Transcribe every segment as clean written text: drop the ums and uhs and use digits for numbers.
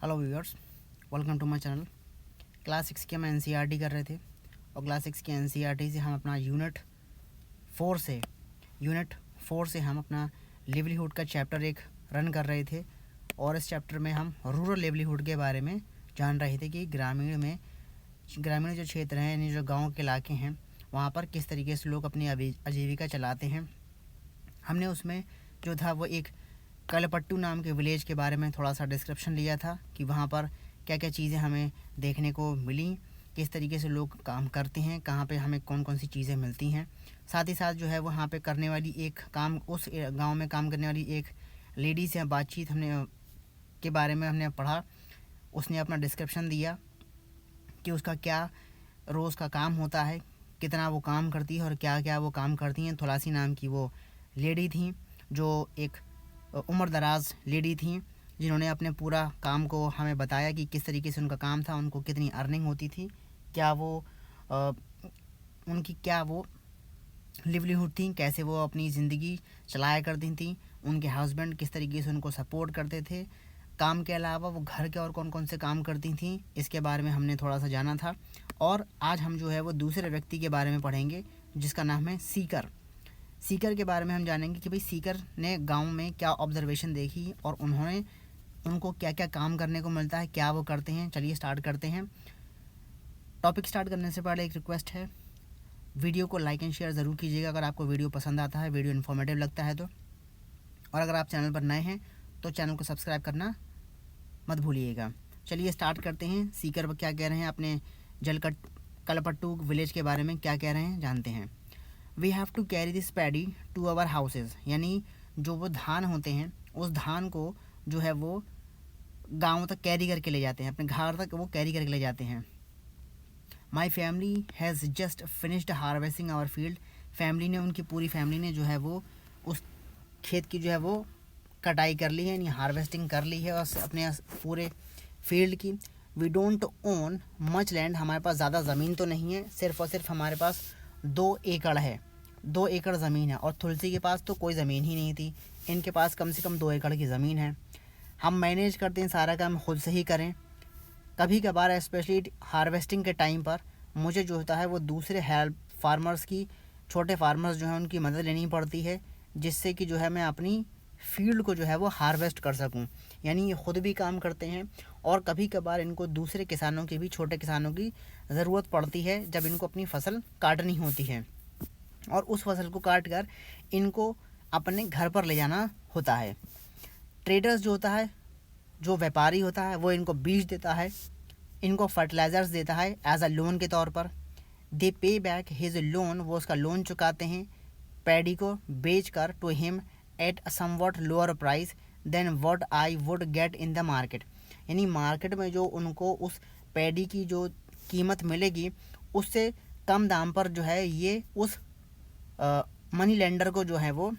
Hello viewers, welcome to my channel. Class 6 के हम NCERT कर रहे थे और क्लास 6 के एनसीईआरटी से हम अपना यूनिट 4 से हम अपना लिवलीहुड का चैप्टर एक रन कर रहे थे। और इस चैप्टर में हम रूरल लिवलीहुड के बारे में जान रहे थे कि ग्रामीण जो क्षेत्र हैं, यानी जो गाँव के इलाके हैं, वहाँ पर किस तरीके से लोग अपनी आजीविका चलाते हैं। हमने उसमें जो था वो एक कलपट्टू नाम के विलेज के बारे में थोड़ा सा डिस्क्रिप्शन लिया था कि वहाँ पर क्या क्या चीज़ें हमें देखने को मिली, किस तरीके से लोग काम करते हैं, कहाँ पे हमें कौन कौन सी चीज़ें मिलती हैं। साथ ही साथ जो है वहाँ पे करने वाली एक काम, उस गांव में काम करने वाली एक लेडी से बातचीत के बारे में हमने पढ़ा। उसने अपना डिस्क्रिप्शन दिया कि उसका क्या रोज़ का काम होता है, कितना वो काम करती है और क्या क्या वो काम करती हैं। थुलासी नाम की वो लेडी थी, जो एक उम्र दराज लेडी थी, जिन्होंने अपने पूरा काम को हमें बताया कि किस तरीके से उनका काम था, उनको कितनी अर्निंग होती थी, उनकी क्या वो लिवलीहुड थी, कैसे वो अपनी ज़िंदगी चलाया करती थी, उनके हस्बैंड किस तरीके से उनको सपोर्ट करते थे, काम के अलावा वो घर के और कौन कौन से काम करती थी, इसके बारे में हमने थोड़ा सा जाना था। और आज हम जो है वो दूसरे व्यक्ति के बारे में पढ़ेंगे जिसका नाम है सीकर के बारे में हम जानेंगे कि भाई सीकर ने गांव में क्या ऑब्जर्वेशन देखी और उनको क्या क्या काम करने को मिलता है, क्या वो करते हैं। चलिए स्टार्ट करते हैं। टॉपिक स्टार्ट करने से पहले एक रिक्वेस्ट है, वीडियो को लाइक एंड शेयर ज़रूर कीजिएगा अगर आपको वीडियो पसंद आता है, वीडियो इन्फॉर्मेटिव लगता है तो। और अगर आप चैनल पर नए हैं तो चैनल को सब्सक्राइब करना मत भूलिएगा। चलिए स्टार्ट करते हैं। सीकर क्या कह रहे हैं, अपने कलपट्टू विलेज के बारे में क्या कह रहे हैं जानते हैं। We have to carry this paddy to our houses, यानी जो वो धान होते हैं उस धान को जो है वो गाँव तक कैरी करके ले जाते हैं, अपने घर तक वो कैरी करके ले जाते हैं। My family has just finished harvesting our field, उनकी पूरी फैमिली ने जो है वो उस खेत की जो है वो कटाई कर ली है, यानी हार्वेस्टिंग कर ली है और अपने पूरे फील्ड की। We don't own much land, हमारे पास ज़्यादा ज़मीन तो नहीं है, सिर्फ और सिर्फ हमारे पास 2 एकड़ है, 2 एकड़ ज़मीन है। और तुलसी के पास तो कोई ज़मीन ही नहीं थी, इनके पास कम से कम 2 एकड़ की ज़मीन है। हम मैनेज करते हैं सारा काम खुद से ही करें। कभी कभार स्पेशली हार्वेस्टिंग के टाइम पर मुझे जो होता है वो दूसरे हेल्प फार्मर्स की, छोटे फार्मर्स जो हैं उनकी मदद लेनी पड़ती है, जिससे कि जो है मैं अपनी फील्ड को जो है वो हार्वेस्ट कर सकूं। यानी ये ख़ुद भी काम करते हैं और कभी कभार इनको दूसरे किसानों की भी, छोटे किसानों की ज़रूरत पड़ती है जब इनको अपनी फसल काटनी होती है, और उस फसल को काट कर इनको अपने घर पर ले जाना होता है। ट्रेडर्स जो होता है, जो व्यापारी होता है, वो इनको बीज देता है, इनको फर्टिलाइज़र्स देता है एज अ लोन के तौर पर। दे पे बैक हिज लोन, वो उसका लोन चुकाते हैं पैडी को बेच कर, to him at a somewhat lower price than what I would get in the market, यानी मार्केट में जो उनको उस पैडी की जो कीमत मिलेगी उससे कम दाम पर जो है ये उस मनी लेंडर को जो है वो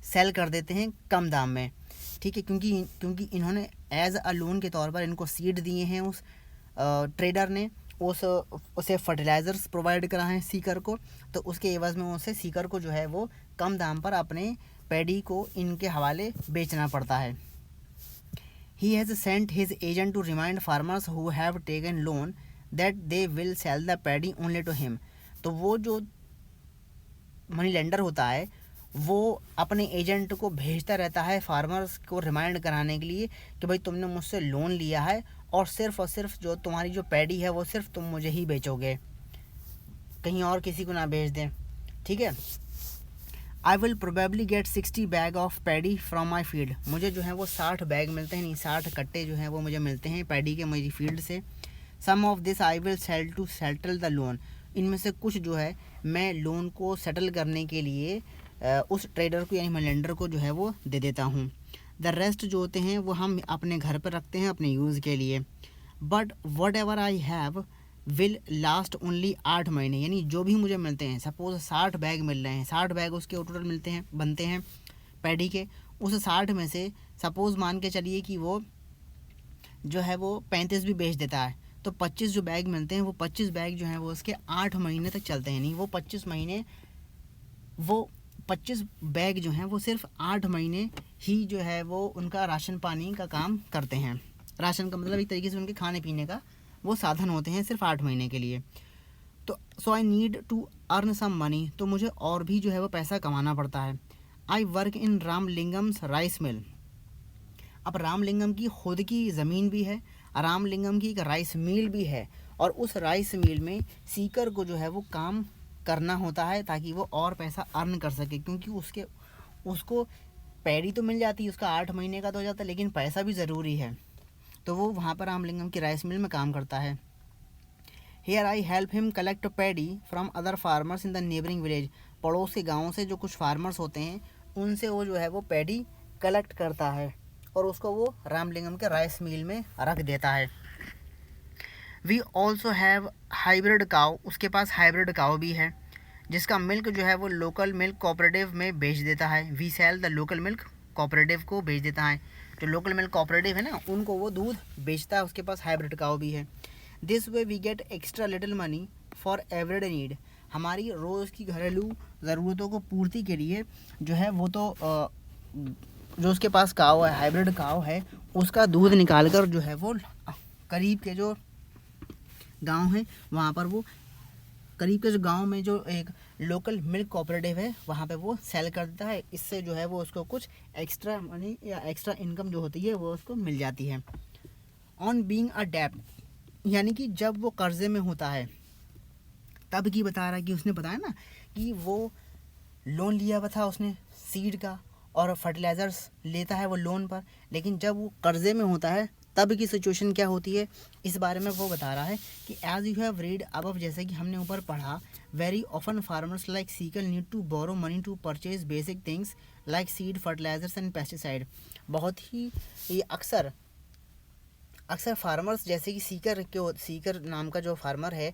सेल कर देते हैं कम दाम में। ठीक है, क्योंकि इन्होंने एज अ लोन के तौर पर इनको सीड दिए हैं, उस ट्रेडर ने उसे फर्टिलाइज़र्स प्रोवाइड कराए हैं सीकर को, तो उसके एवज़ में उसे सीकर को जो है वो कम दाम पर अपने पैडी को इनके हवाले बेचना पड़ता है। He has sent his agent to remind farmers who have taken loan that they will sell the paddy only to him, तो वो जो मनी लेंडर होता है वो अपने एजेंट को भेजता रहता है फार्मर्स को रिमाइंड कराने के लिए कि भाई तुमने मुझसे लोन लिया है और सिर्फ जो तुम्हारी जो पैडी है वो सिर्फ तुम मुझे ही बेचोगे, कहीं और किसी को ना बेच दें। ठीक है। I will probably get 60 bag of paddy from my field, मुझे जो है वो 60 बैग मिलते हैं, नहीं 60 कट्टे जो हैं वो मुझे मिलते हैं पैडी के मेरी फील्ड से। Some of this I will sell to settle the loan, इनमें से कुछ जो है मैं लोन को सेटल करने के लिए उस ट्रेडर को, यानी लेंडर को जो है वो दे देता हूँ। द रेस्ट जो होते हैं वो हम अपने घर पर रखते हैं अपने यूज़ के लिए। But what ever I have will last only 8 महीने, यानी जो भी मुझे मिलते हैं, सपोज 60 बैग मिल रहे हैं, 60 बैग उसके टोटल बनते हैं पैडी के, उस 60 में से सपोज़ मान के चलिए कि वो जो है वो 35 भी बेच देता है, तो 25 जो बैग मिलते हैं वो 25 बैग जो हैं वो उसके 8 महीने तक चलते हैं। नहीं, वो 25 बैग जो हैं वो सिर्फ 8 महीने ही जो है वो उनका राशन पानी का काम करते हैं। राशन का मतलब एक तरीके से उनके खाने पीने का वो साधन होते हैं सिर्फ 8 महीने के लिए। तो so I need to earn some money, तो मुझे और भी जो है वो पैसा कमाना पड़ता है। I work in Ramalingam's rice mill. अब रामलिंगम की खुद की ज़मीन भी है, रामलिंगम की एक राइस मिल भी है, और उस राइस मिल में सीकर को जो है वो काम करना होता है ताकि वो और पैसा अर्न कर सके, क्योंकि उसको पैडी तो मिल जाती है, उसका 8 महीने का तो हो जाता है, लेकिन पैसा भी ज़रूरी है। तो वो वहाँ पर रामलिंगम की राइस मिल में काम करता है। Here I help him collect paddy from other farmers in the neighbouring village. पड़ोस के गाँव से जो कुछ फार्मर्स होते हैं उनसे वो जो है वो पैडी कलेक्ट करता है और उसको वो रामलिंगम के राइस मिल में रख देता है। वी ऑल्सो हैव हाइब्रिड काव, उसके पास हाइब्रिड काव भी है जिसका मिल्क जो है वो लोकल मिल्क कोऑपरेटिव में बेच देता है। We sell the local milk cooperative को बेच देता है, जो लोकल मिल्क कोऑपरेटिव है ना उनको वो दूध बेचता है, उसके पास हाइब्रिड काव भी है। This way we get extra little money for everyday need. हमारी रोज़ की घरेलू ज़रूरतों को पूर्ति के लिए जो है वो तो जो उसके पास काव है, हाइब्रिड काव है, उसका दूध निकाल कर जो है वो करीब के जो गांव हैं वहाँ पर वो करीब के जो गांव में जो एक लोकल मिल्क कोऑपरेटिव है वहाँ पे वो सेल कर देता है। इससे जो है वो उसको कुछ एक्स्ट्रा मनी या एक्स्ट्रा इनकम जो होती है वो उसको मिल जाती है। ऑन बीइंग अ डेब्ट, यानी कि जब वो कर्जे में होता है तब की बता रहा है कि उसने बताया ना कि वो लोन लिया हुआ था उसने सीड का और फर्टिलाइज़र्स लेता है वो लोन पर, लेकिन जब वो कर्जे में होता है तब की सिचुएशन क्या होती है इस बारे में वो बता रहा है कि as you have read above, जैसे कि हमने ऊपर पढ़ा, very often farmers like Sekar need to borrow money to purchase basic things like seed fertilizers and pesticide. बहुत ही ये अक्सर फार्मर्स जैसे कि सीकर नाम का जो फार्मर है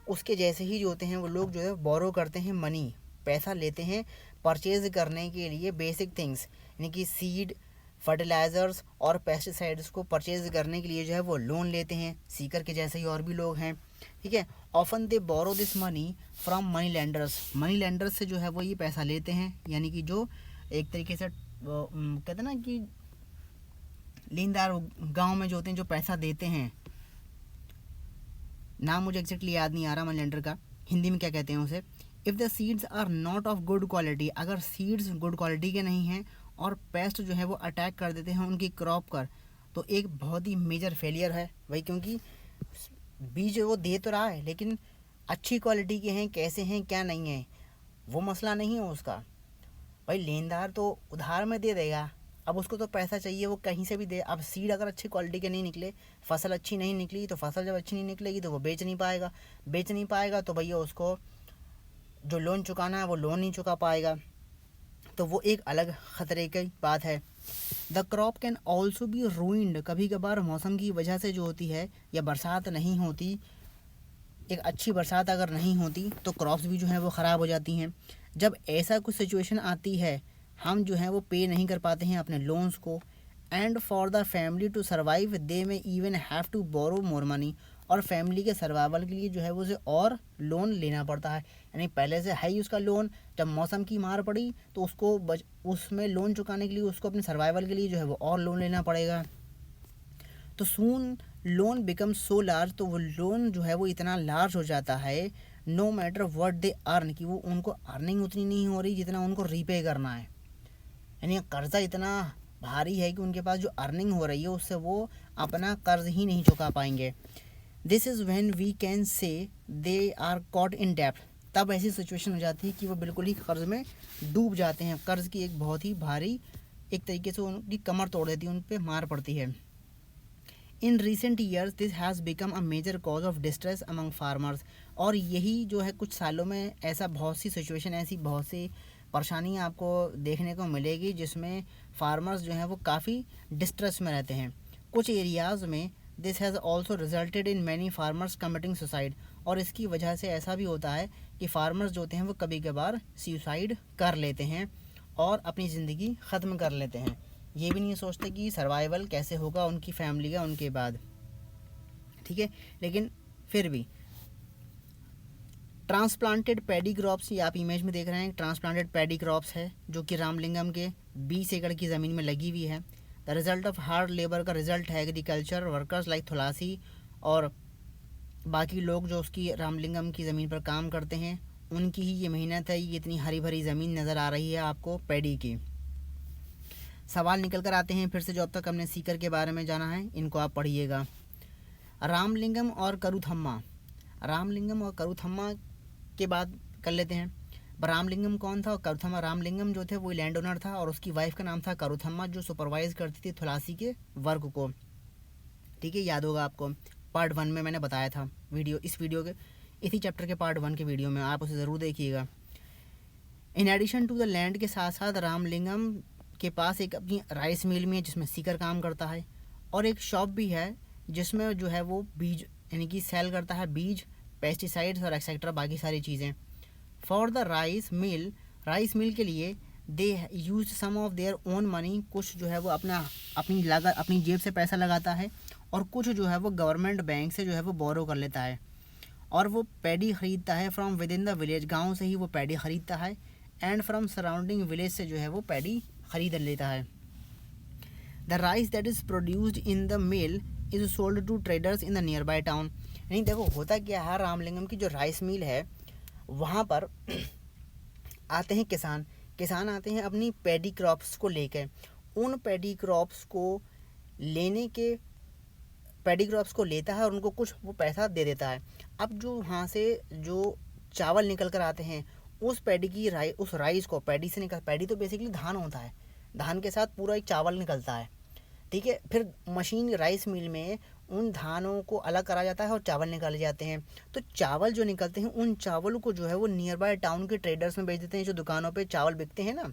उसके जैसे ही जो होते हैं वो लोग जो है बोरो करते हैं, मनी पैसा लेते हैं परचेज करने के लिए बेसिक थिंग्स, यानी कि सीड फर्टिलाइज़र्स और पेस्टिसाइड्स को परचेज करने के लिए जो है वो लोन लेते हैं। सीकर के जैसे ही और भी लोग हैं, ठीक है। Often they borrow this money from money lenders, money lenders से जो है वो ये पैसा लेते हैं, यानी कि जो एक तरीके से कहते हैं ना कि लेनदार गांव में जो होते हैं जो पैसा देते हैं, नाम मुझे एग्जैक्टली याद नहीं आ रहा मनी लैंडर का, हिंदी में क्या कहते हैं उसे। If the seeds are not of good quality, अगर सीड्स गुड क्वालिटी के नहीं हैं और पेस्ट जो है वो अटैक कर देते हैं उनकी क्रॉप पर, तो एक बहुत ही मेजर फेलियर है भाई, क्योंकि बीज वो दे तो रहा है लेकिन अच्छी क्वालिटी के हैं, कैसे हैं क्या नहीं है वो मसला नहीं है उसका। भाई लेनदार तो उधार में दे देगा, अब उसको तो पैसा चाहिए, वो कहीं से भी दे। अब सीड अगर अच्छी क्वालिटी के नहीं निकले, फसल अच्छी नहीं निकली, तो फसल जब अच्छी नहीं निकलेगी तो वो बेच नहीं पाएगा तो भैया उसको जो लोन चुकाना है वो लोन नहीं चुका पाएगा, तो वो एक अलग ख़तरे की बात है। The crop can also be ruined, कभी कभार मौसम की वजह से जो होती है या बरसात नहीं होती, एक अच्छी बरसात अगर नहीं होती तो क्रॉप्स भी जो है वो ख़राब हो जाती हैं। जब ऐसा कुछ सिचुएशन आती है हम जो है वो पे नहीं कर पाते हैं अपने लोन्स को, and for the family to survive they may even have to borrow more money, और फैमिली के सर्वाइवल के लिए जो है वो उसे और लोन लेना पड़ता है, यानी पहले से है ही उसका लोन, जब मौसम की मार पड़ी तो उसको उसमें लोन चुकाने के लिए उसको अपने सर्वाइवल के लिए जो है वो और लोन लेना पड़ेगा। तो सून लोन बिकम सो लार्ज, तो वो लोन जो है वो इतना लार्ज हो जाता है, no matter what they earn, कि वो उनको अर्निंग उतनी नहीं हो रही जितना उनको रीपे करना है, यानी कर्जा इतना भारी है कि उनके पास जो अर्निंग हो रही है उससे वो अपना कर्ज ही नहीं चुका पाएंगे। This is when we can say they are caught in डेप्थ, तब ऐसी सिचुएशन हो जाती है कि वो बिल्कुल ही कर्ज में डूब जाते हैं, कर्ज की एक बहुत ही भारी एक तरीके से उनकी कमर तोड़ देती है, उन पर मार पड़ती है। In recent years this has become a major cause of distress among farmers, और यही जो है कुछ सालों में ऐसा बहुत सी सिचुएशन, ऐसी बहुत सी परेशानियाँ आपको देखने को मिलेगी जिसमें फार्मर्स जो हैं वो काफ़ी डिस्ट्रेस में रहते हैं। कुछ एरियाज़ में this has also resulted in many farmers committing suicide, और इसकी वजह से ऐसा भी होता है कि फार्मर्स जो होते हैं वो कभी कभार सुसाइड कर लेते हैं और अपनी ज़िंदगी ख़त्म कर लेते हैं, ये भी नहीं सोचते कि सर्वाइवल कैसे होगा उनकी फैमिली का उनके बाद, ठीक है। लेकिन फिर भी ट्रांसप्लांटेड पैडी क्रॉप्स, ये आप इमेज में देख रहे हैं, ट्रांसप्लांटेड पैडी क्रॉप्स है जो कि रामलिंगम के 20 एकड़ की ज़मीन में लगी हुई है। The result of hard labour का रिजल्ट है एग्रीकल्चर वर्कर्स लाइक थुलासी और बाकी लोग जो उसकी रामलिंगम की ज़मीन पर काम करते हैं उनकी ही ये मेहनत है। ये इतनी हरी भरी ज़मीन नज़र आ रही है आपको पैडी की। सवाल निकल कर आते हैं फिर से जो अब तक हमने सीकर के बारे में जाना है इनको आप पढ़िएगा। रामलिंगम और करूथम्मा, रामलिंगम और करूथम्मा के बाद कर लेते हैं। रामलिंगम कौन था और करूथम्मा? रामलिंगम जो थे वो लैंड ओनर था और उसकी वाइफ का नाम था करूथम्मा जो सुपरवाइज करती थी थुलासी के वर्क को। ठीक है, याद होगा आपको, पार्ट 1 में मैंने बताया था वीडियो, इस वीडियो के इसी चैप्टर के पार्ट 1 के वीडियो में, आप उसे ज़रूर देखिएगा। In addition to the land के साथ साथ रामलिंगम के पास एक अपनी राइस मिल में है जिसमें सीकर काम करता है और एक शॉप भी है जिसमें जो है वो बीज यानी कि सेल करता है, बीज, पेस्टिसाइड्स और एक्सेट्रा बाकी सारी चीज़ें। फॉर द राइस मिल के लिए they use some of their own money, कुछ जो है वो अपनी जेब से पैसा लगाता है और कुछ जो है वो गवर्नमेंट बैंक से जो है वो बोरो कर लेता है और वो पैडी ख़रीदता है from with in the village, गाँव से ही वो पैडी ख़रीदता है एंड फ्रॉम सराउंडिंग विलेज से जो है वो पैडी ख़रीद लेता है। The rice that is produced in the mill is sold to traders in the nearby town. यानी देखो होता क्या है, रामलिंगम की जो राइस मिल है वहाँ पर आते हैं किसान आते हैं अपनी पैडी क्रॉप्स को लेकर, उन पैडी क्रॉप्स को लेता है और उनको कुछ वो पैसा दे देता है। अब जो वहाँ से जो चावल निकल कर आते हैं उस राइस को पैडी तो बेसिकली धान होता है, धान के साथ पूरा एक चावल निकलता है। ठीक है, फिर मशीन राइस मिल में उन धानों को अलग करा जाता है और चावल निकाले जाते हैं। तो चावल जो निकलते हैं उन चावलों को जो है वो नियर बाय टाउन के ट्रेडर्स में बेच देते हैं, जो दुकानों पे चावल बिकते हैं ना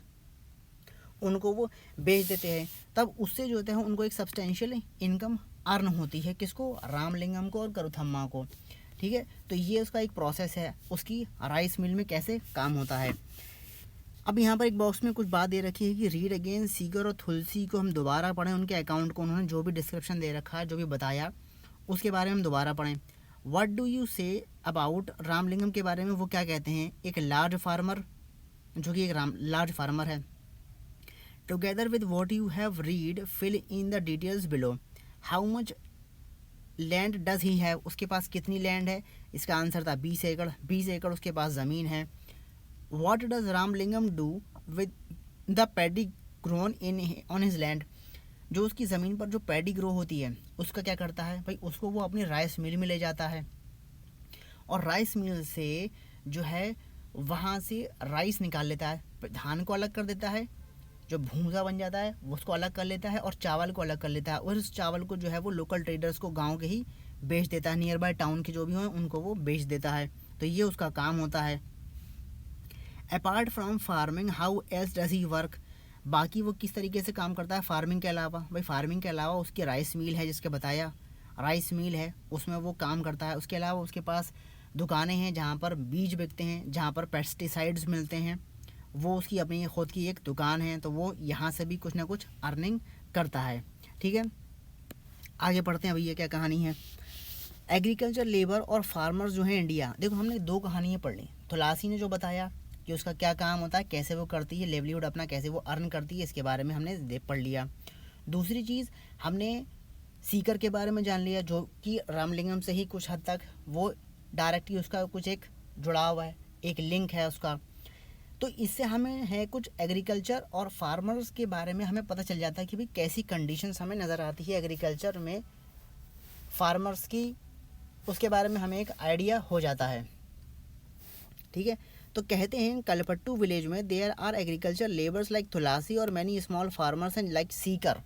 उनको वो बेच देते हैं। तब उससे जो होते हैं उनको एक सब्सटेंशियल इनकम अर्न होती है, किसको? रामलिंगम को और करूथम्मा को। ठीक है, तो ये उसका एक प्रोसेस है उसकी राइस मिल में कैसे काम होता है। अब यहाँ पर एक बॉक्स में कुछ बात दे रखी है कि रीड अगेन सीकर और तुलसी को हम दोबारा पढ़ें, उनके अकाउंट को उन्होंने जो भी डिस्क्रिप्शन दे रखा है, जो भी बताया उसके बारे में हम दोबारा पढ़ें। What do you say about Ramalingam के बारे में, वो क्या कहते हैं? एक लार्ज फार्मर, जो कि एक लार्ज फार्मर है। Together with what you have read fill in the details below. How much land does he have, उसके पास कितनी लैंड है? इसका आंसर था 20 एकड़, 20 एकड़ उसके पास ज़मीन है। What does Ramalingam do with the paddy grown on his land? जो उसकी ज़मीन पर जो पैडी ग्रो होती है उसका क्या करता है भाई? उसको वो अपनी राइस मिल में ले जाता है और राइस मिल से जो है वहाँ से राइस निकाल लेता है, धान को अलग कर देता है, जो भूसा बन जाता है उसको अलग कर लेता है और चावल को अलग कर लेता है और उस चावल को जो है वो लोकल ट्रेडर्स को गाँव के ही बेच देता है, नियर बाय टाउन के जो भी हों उनको वो बेच देता है। तो ये उसका काम होता है। Apart from farming how else does he work, बाकी वो किस तरीके से काम करता है फार्मिंग के अलावा? भाई फार्मिंग के अलावा उसकी राइस मिल है, जिसके बताया राइस मिल है उसमें वो काम करता है। उसके अलावा उसके पास दुकानें हैं जहाँ पर बीज बिकते हैं, जहाँ पर पेस्टिसाइड्स मिलते हैं, वो उसकी अपनी ख़ुद की एक दुकान है, तो वो यहाँ से भी कुछ ना कुछ अर्निंग करता है। ठीक है, आगे पढ़ते हैं भैया क्या कहानी है। एग्रीकल्चर लेबर और फार्मर्स जो हैं इंडिया, देखो हमने 2 कहानियाँ पढ़ ली। तुलसी ने जो बताया कि उसका क्या काम होता है, कैसे वो करती है लेवलीहुड अपना, कैसे वो अर्न करती है, इसके बारे में हमने पढ़ लिया। दूसरी चीज़ हमने सीकर के बारे में जान लिया, जो कि रामलिंगम से ही कुछ हद तक वो डायरेक्टली उसका कुछ एक जुड़ाव है, एक लिंक है उसका। तो इससे हमें है कुछ एग्रीकल्चर और फार्मर्स के बारे में हमें पता चल जाता है कि भाई कैसी कंडीशंस हमें नज़र आती है एग्रीकल्चर में फार्मर्स की, उसके बारे में हमें एक आइडिया हो जाता है। ठीक है, तो कहते हैं कलपट्टू विलेज में there are agriculture labours like Tulsi और many small farmers and like Sekar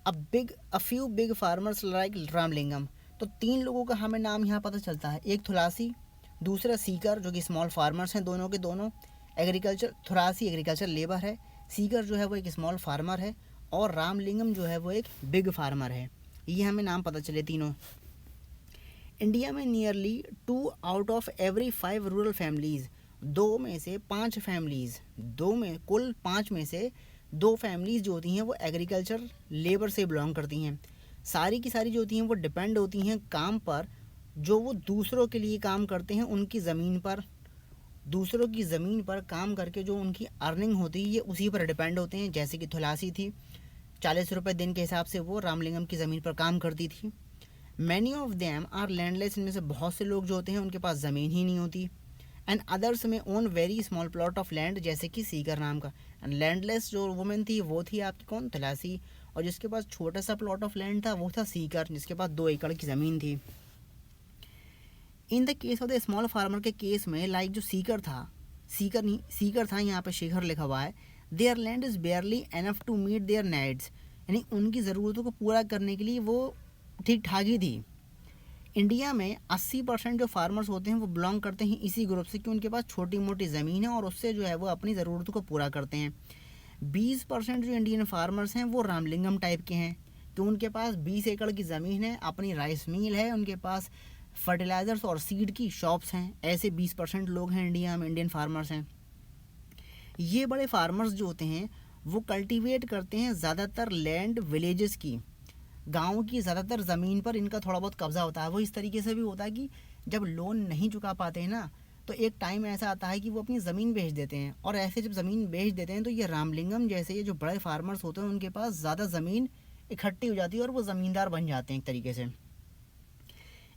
a few big farmers like Ramalingam. तो 3 लोगों का हमें नाम यहाँ पता चलता है, एक तुलसी, दूसरा सीकर जो कि स्मॉल फार्मर्स हैं, दोनों के दोनों एग्रीकल्चर, तुलसी एग्रीकल्चर लेबर है, सीकर जो है वो एक स्मॉल फार्मर है और रामलिंगम जो है वो एक बिग फार्मर है। ये हमें नाम पता चले तीनों। इंडिया में nearly 2 out of every 5 rural families, 2 में से 5 फैमिलीज़, कुल 5 में से 2 फैमिलीज़ जो होती हैं वो एग्रीकल्चर लेबर से बिलोंग करती हैं। सारी की सारी जो होती हैं वो डिपेंड होती हैं काम पर, जो वो दूसरों के लिए काम करते हैं, उनकी ज़मीन पर, दूसरों की ज़मीन पर काम करके जो उनकी अर्निंग होती है ये उसी पर डिपेंड होते हैं। जैसे कि तुलसी थी, ₹40 दिन के हिसाब से वो रामलिंगम की ज़मीन पर काम करती थी। Many of them are landless, इनमें से बहुत से लोग जो होते हैं उनके पास ज़मीन ही नहीं होती। एंड अदर्स में own very small plot of land, जैसे कि सीकर नाम का। एंड लैंडलेस जो वुमेन थी वो थी आपकी कौन, तलासी, और जिसके पास छोटा सा प्लॉट ऑफ लैंड था वो था सीकर, जिसके पास 2 एकड़ की ज़मीन थी। In the case of the small farmer के केस में, लाइक जो सीकर था, सीकर था, यहाँ पे शिखर लिखा हुआ है, their land is barely enough to meet their needs, यानी उनकी ज़रूरतों को पूरा करने के लिए वो ठीक ठाक ही थी। इंडिया में 80% जो फार्मर्स होते हैं वो बिलोंग करते हैं इसी ग्रुप से, कि उनके पास छोटी मोटी ज़मीन है और उससे जो है वो अपनी ज़रूरतों को पूरा करते हैं। 20% जो इंडियन फार्मर्स हैं वो रामलिंगम टाइप के हैं, कि उनके पास 20 एकड़ की ज़मीन है, अपनी राइस मिल है, उनके पास फर्टिलाइज़र्स और सीड की शॉप्स हैं। ऐसे 20% लोग हैं इंडिया में, इंडियन फार्मर्स हैं। ये बड़े फार्मर्स जो होते हैं वो कल्टीवेट करते हैं ज़्यादातर लैंड विलेजेस की, गाँव की ज़्यादातर ज़मीन पर इनका थोड़ा बहुत कब्ज़ा होता है। वो इस तरीके से भी होता है कि जब लोन नहीं चुका पाते हैं ना, तो एक टाइम ऐसा आता है कि वो अपनी ज़मीन बेच देते हैं, और ऐसे जब ज़मीन बेच देते हैं तो ये रामलिंगम जैसे ये जो बड़े फार्मर्स होते हैं उनके पास ज़्यादा ज़मीन इकट्ठी हो जाती है और वो ज़मींदार बन जाते हैं एक तरीके से।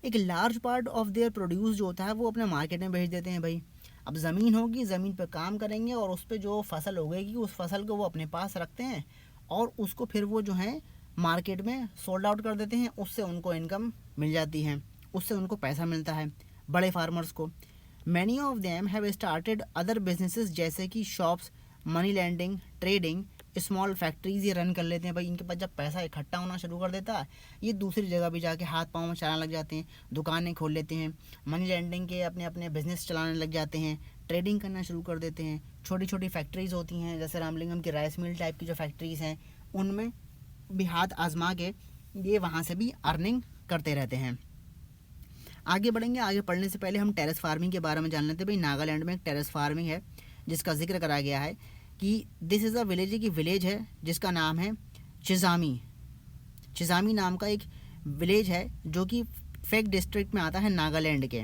एक large part of their produce जो होता है वो अपने मार्केट में बेच देते हैं भाई। अब ज़मीन होगी, ज़मीन पर काम करेंगे और उस पर जो फसल उगेगी उस फसल को वो अपने पास रखते हैं और उसको फिर वो जो है मार्केट में सोल्ड आउट कर देते हैं। उससे उनको इनकम मिल जाती है, उससे उनको पैसा मिलता है बड़े फार्मर्स को। Many of them have started other businesses, जैसे कि shops, money lending, trading, small factories ये रन कर लेते हैं भाई। इनके पास जब पैसा इकट्ठा होना शुरू कर देता है, ये दूसरी जगह भी जाके हाथ पाँव में चलाने लग जाते हैं, दुकानें खोल लेते हैं, मनी लैंडिंग के अपने अपने बिजनेस चलाने लग जाते हैं, ट्रेडिंग करना शुरू कर देते हैं। छोटी छोटी फैक्ट्रीज़ होती हैं, जैसे रामलिंगम की राइस मिल टाइप की जो फैक्ट्रीज़ हैं, उनमें भी हाथ आजमा के ये वहाँ से भी अर्निंग करते रहते हैं। आगे बढ़ेंगे। आगे पढ़ने से पहले हम टेरेस फार्मिंग के बारे में जान लेते हैं। भाई नागालैंड में एक टेरेस फार्मिंग है जिसका जिक्र करा गया है कि दिस इज़ अ विलेज, की विलेज है जिसका नाम है चिज़ामी। चिज़ामी नाम का एक विलेज है जो कि फेक डिस्ट्रिक्ट में आता है नागालैंड के।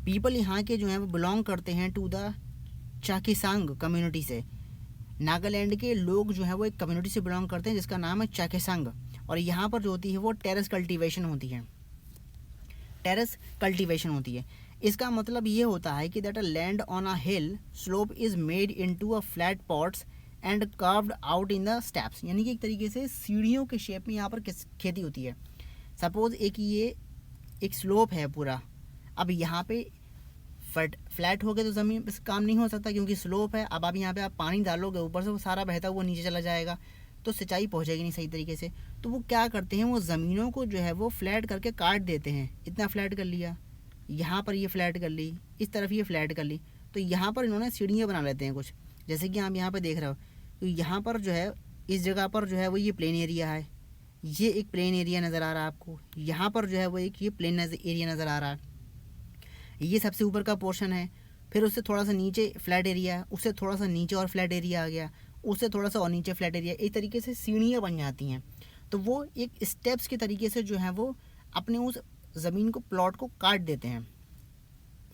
पीपल यहाँ के जो हैं वो बिलोंग करते हैं टू द चाकेसांग कम्युनिटी से। नागालैंड के लोग जो हैं वो एक कम्युनिटी से बिलोंग करते हैं जिसका नाम है चाकेसांग, और यहाँ पर जो होती है वो टेरेस कल्टीवेशन होती है। टेरेस कल्टीवेशन होती है, इसका मतलब ये होता है कि that a land on a hill slope is made into a flat pots and carved out in the steps, यानी कि एक तरीके से सीढ़ियों के शेप में यहाँ पर खेती होती है। सपोज ये एक स्लोप है पूरा, अब यहाँ पे फ्लैट हो गया तो ज़मीन पर काम नहीं हो सकता क्योंकि स्लोप है। अब आप यहाँ पे आप पानी डालोगे ऊपर से वो सारा बहता हुआ नीचे चला जाएगा तो सिंचाई पहुँचेगी नहीं सही तरीके से। तो वो क्या करते हैं, वो ज़मीनों को जो है वो फ्लैट करके काट देते हैं। इतना फ्लैट कर लिया, यहाँ पर ये फ्लैट कर ली, इस तरफ ये फ्लैट कर ली, तो यहाँ पर इन्होंने सीढ़ियाँ बना लेते हैं कुछ, जैसे कि आप यहाँ पर देख रहे हो। तो यहाँ पर जो है इस जगह पर जो है वो ये प्लेन एरिया है, ये एक प्लेन एरिया नज़र आ रहा है आपको। यहाँ पर जो है वो एक ये प्लेन एरिया नज़र आ रहा है, ये सबसे ऊपर का पोर्शन है। फिर उससे थोड़ा सा नीचे फ्लैट एरिया, उससे थोड़ा सा नीचे और फ्लैट एरिया आ गया, उससे थोड़ा सा और नीचे फ्लैट एरिया। एक तरीके से सीढ़ियाँ बन जाती हैं। तो वो एक स्टेप्स के तरीके से जो है वो अपने उस ज़मीन को, प्लॉट को काट देते हैं,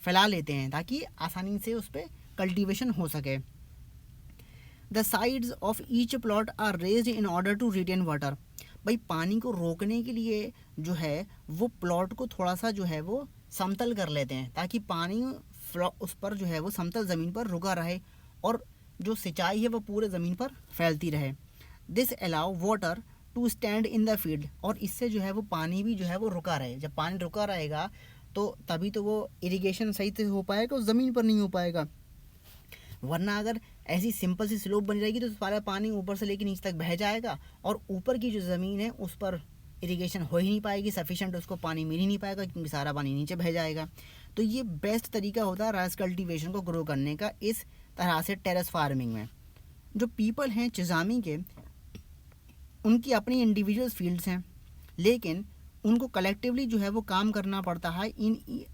फैला लेते हैं ताकि आसानी से उस पर कल्टीवेशन हो सके। The sides of each plot are raised in order to retain water. भाई पानी को रोकने के लिए जो है वो प्लॉट को थोड़ा सा जो है वो समतल कर लेते हैं ताकि पानी उस पर जो है वो समतल ज़मीन पर रुका रहे और जो सिंचाई है वो पूरे ज़मीन पर फैलती रहे। This allow water to stand in the field, और इससे जो है वो पानी भी जो है वो रुका रहे। जब पानी रुका रहेगा तो तभी तो वो इरिगेशन सही से हो पाएगा, उस ज़मीन पर नहीं हो पाएगा। वरना अगर ऐसी सिंपल सी स्लोप बनी रहेगी तो सारा पानी ऊपर से लेकर नीचे तक बह जाएगा और ऊपर की जो ज़मीन है उस पर इरिगेशन हो ही नहीं पाएगी, सफिशेंट उसको पानी मिल ही नहीं पाएगा क्योंकि सारा पानी नीचे बह जाएगा। तो ये बेस्ट तरीका होता है राइस कल्टीवेशन को ग्रो करने का इस तरह से टेरेस फार्मिंग में। जो पीपल हैं चिज़ामी के, उनकी अपनी इंडिविजुअल फील्ड्स हैं, लेकिन उनको कलेक्टिवली जो है वो काम करना पड़ता है इन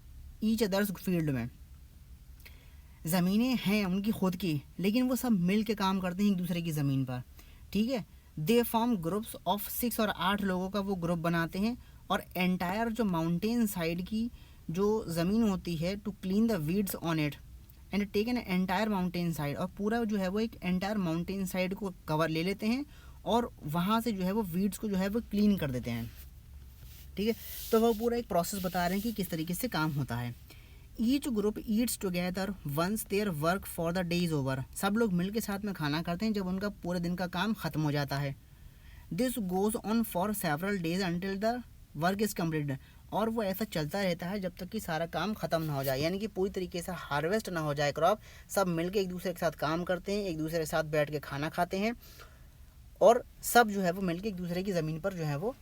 ईच अदर्स फील्ड में। ज़मीनें हैं उनकी खुद की, लेकिन वो सब मिल के काम करते हैं एक दूसरे की ज़मीन पर, ठीक है। दे फॉर्म ग्रुप्स ऑफ 6 और 8 लोगों का वो ग्रुप बनाते हैं और एंटायर जो माउंटेन साइड की जो ज़मीन होती है to clean the weeds on it and take an entire mountain side, और पूरा जो है वो एक एंटायर माउंटेन साइड को कवर ले लेते हैं और वहाँ से जो है वो वीड्स को जो है वो क्लीन कर देते हैं। ठीक है, तो वो पूरा एक प्रोसेस बता रहे हैं कि किस तरीके से काम होता है। Each group eats together once their work for the day is over. सब लोग मिल के साथ में खाना खाते हैं जब उनका पूरे दिन का काम ख़त्म हो जाता है। This goes on for several days until the work is completed. और वो ऐसा चलता रहता है जब तक कि सारा काम ख़त्म ना हो जाए, यानी कि पूरी तरीके से हार्वेस्ट ना हो जाए क्रॉप। सब मिलके एक दूसरे के साथ काम करते हैं, एक दूसरे के साथ बैठ के खाना खाते हैं, और सब जो है वो मिलके एक दूसरे की ज़मीन पर जो है वो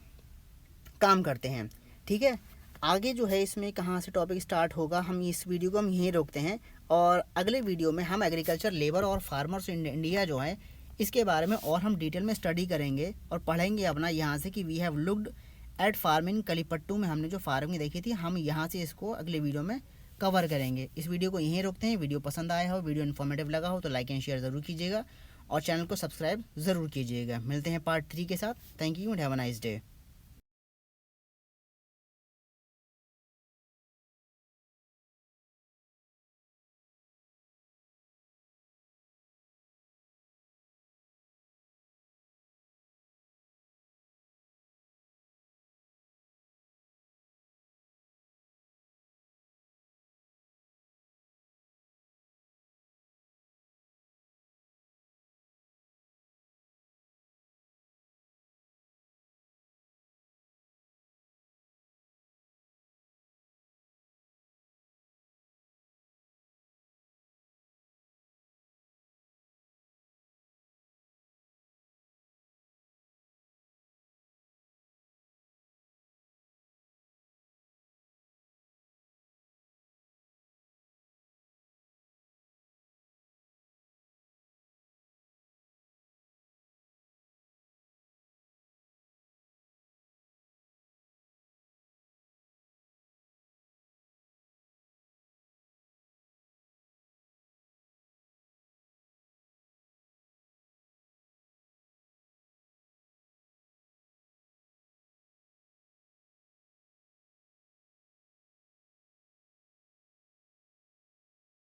काम करते हैं। ठीक है, आगे जो है इसमें कहाँ से टॉपिक स्टार्ट होगा, हम इस वीडियो को हम यहीं रोकते हैं, और अगले वीडियो में हम एग्रीकल्चर लेबर और फार्मर्स इन इंडिया जो है इसके बारे में और हम डिटेल में स्टडी करेंगे और पढ़ेंगे अपना यहाँ से कि we have looked at farming Kalipattu में हमने जो फार्मिंग देखी थी, हम यहाँ से इसको अगले वीडियो में कवर करेंगे। इस वीडियो को यहीं रोकते हैं। वीडियो पसंद आया हो, वीडियो इन्फॉर्मेटिव लगा हो तो लाइक एंड शेयर ज़रूर कीजिएगा और चैनल को सब्सक्राइब ज़रूर कीजिएगा। मिलते हैं पार्ट 3 के साथ। Thank you and have a nice day.